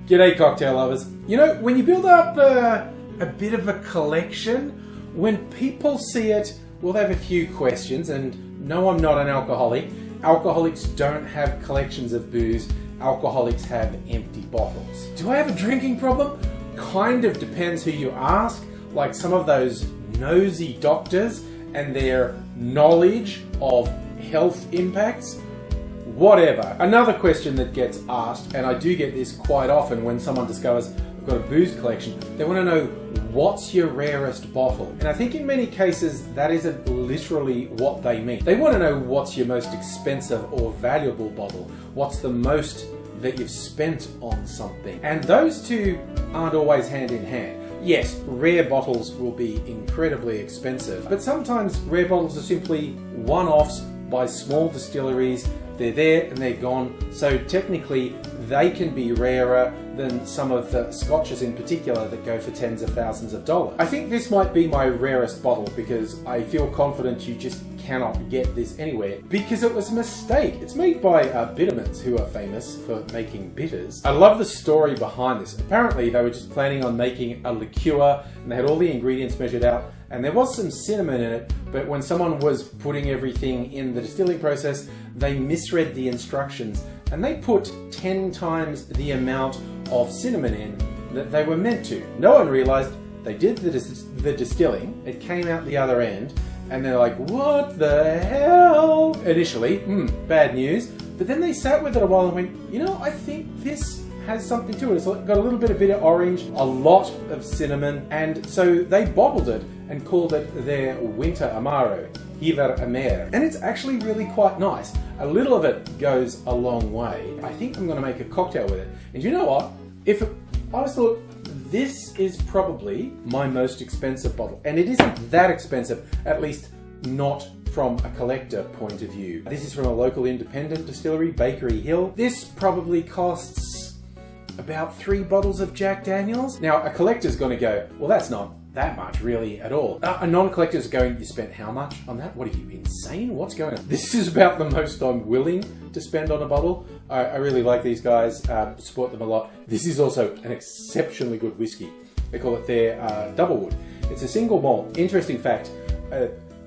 G'day cocktail lovers. You know, when you build up a bit of a collection, when people see it, well, they have a few questions, and no, I'm not an alcoholic. Alcoholics don't have collections of booze. Alcoholics have empty bottles. Do I have a drinking problem? Kind of depends who you ask. Like some of those nosy doctors and their knowledge of health impacts. Whatever. Another question that gets asked, and I do get this quite often when someone discovers I've got a booze collection, they want to know, what's your rarest bottle? And I think in many cases that isn't literally what they mean. They want to know what's your most expensive or valuable bottle. What's the most that you've spent on something? And those two aren't always hand in hand. Yes, rare bottles will be incredibly expensive, but sometimes rare bottles are simply one-offs by small distilleries. They're there and they're gone, so technically they can be rarer than some of the scotches in particular that go for tens of thousands of dollars. I think this might be my rarest bottle because I feel confident you just cannot get this anywhere because it was a mistake. It's made by Bittermans, who are famous for making bitters. I love the story behind this. Apparently they were just planning on making a liqueur and they had all the ingredients measured out, and there was some cinnamon in it, but when someone was putting everything in the distilling process, they misread the instructions and they put 10 times the amount of cinnamon in that they were meant to. No one realized they did the distilling, it came out the other end, and they're like, what the hell? Initially, bad news, but then they sat with it a while and went, you know, I think this has something to it. It's got a little bit of bitter orange, a lot of cinnamon, and so they bottled it and called it their Winter Amaro, Hiver Amer. And it's actually really quite nice. A little of it goes a long way. I think I'm gonna make a cocktail with it. And you know what? I just thought, this is probably my most expensive bottle. And it isn't that expensive, at least not from a collector point of view. This is from a local independent distillery, Bakery Hill. This probably costs about 3 bottles of Jack Daniels. Now, a collector's gonna go, well, that's not that much really at all. A non-collector's going, you spent how much on that? What are you, insane? What's going on? This is about the most I'm willing to spend on a bottle. I really like these guys, support them a lot. This is also an exceptionally good whiskey. They call it their Double Wood. It's a single malt. Interesting fact,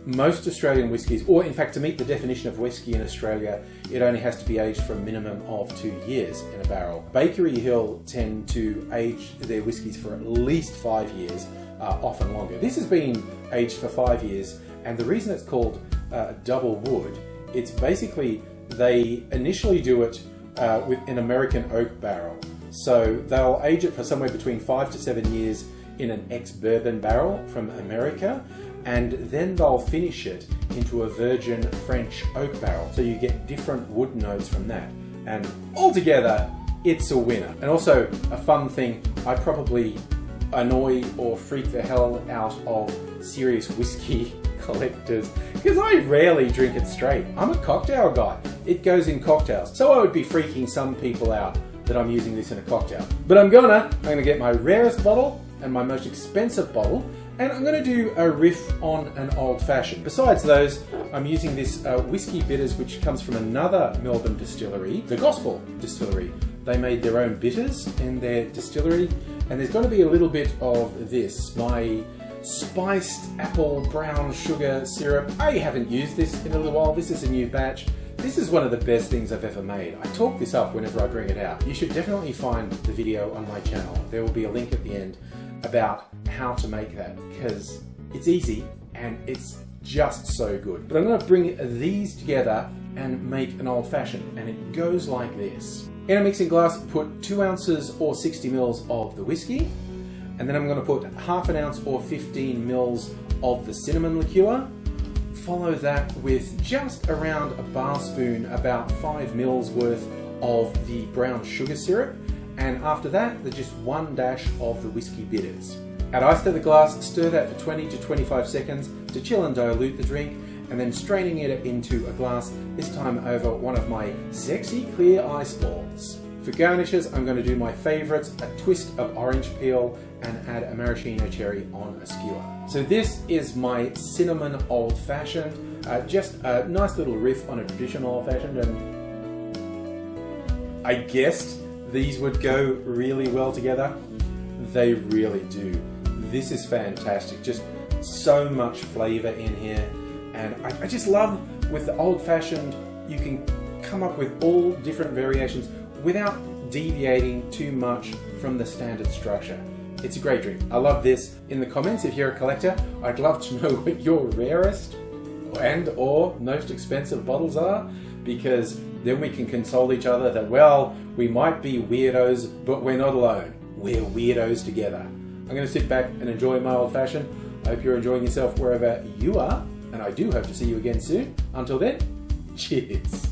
most Australian whiskies, or in fact to meet the definition of whiskey in Australia, it only has to be aged for a minimum of 2 years in a barrel. Bakery Hill tend to age their whiskies for at least 5 years, often longer. This has been aged for 5 years, and the reason it's called Double Wood, it's basically, they initially do it with an American oak barrel. So they'll age it for somewhere between 5 to 7 years in an ex-bourbon barrel from America, and then they'll finish it into a virgin French oak barrel. So you get different wood notes from that. And altogether, it's a winner. And also, a fun thing, I probably annoy or freak the hell out of serious whiskey collectors because I rarely drink it straight. I'm a cocktail guy. It goes in cocktails. So I would be freaking some people out that I'm using this in a cocktail. But I'm gonna get my rarest bottle and my most expensive bottle, and I'm gonna do a riff on an old fashioned. Besides those, I'm using this whiskey bitters, which comes from another Melbourne distillery, the Gospel Distillery. They made their own bitters in their distillery, and there's gonna be a little bit of this, my spiced apple brown sugar syrup. I haven't used this in a little while. This is a new batch. This is one of the best things I've ever made. I talk this up whenever I bring it out. You should definitely find the video on my channel. There will be a link at the end about how to make that, because it's easy and it's just so good. But I'm going to bring these together and make an old fashioned, and it goes like this. In a mixing glass, put 2 ounces or 60 mils of the whiskey, and then I'm going to put half an ounce or 15 mils of the cinnamon liqueur. Follow that with just around a bar spoon, about 5 mils worth of the brown sugar syrup, and after that, there's just 1 dash of the whiskey bitters. Add ice to the glass, stir that for 20 to 25 seconds to chill and dilute the drink, and then straining it into a glass, this time over one of my sexy clear ice balls. For garnishes, I'm going to do my favourites, a twist of orange peel, and add a maraschino cherry on a skewer. So this is my cinnamon old fashioned, just a nice little riff on a traditional old fashioned, and I guessed these would go really well together. They really do. This is fantastic. Just so much flavor in here. And I just love with the old fashioned, you can come up with all different variations without deviating too much from the standard structure. It's a great drink. I love this. In the comments, if you're a collector, I'd love to know what your rarest and or most expensive bottles are, because then we can console each other that, well, we might be weirdos, but we're not alone. We're weirdos together. I'm going to sit back and enjoy my old fashioned. I hope you're enjoying yourself wherever you are, and I do hope to see you again soon. Until then, cheers.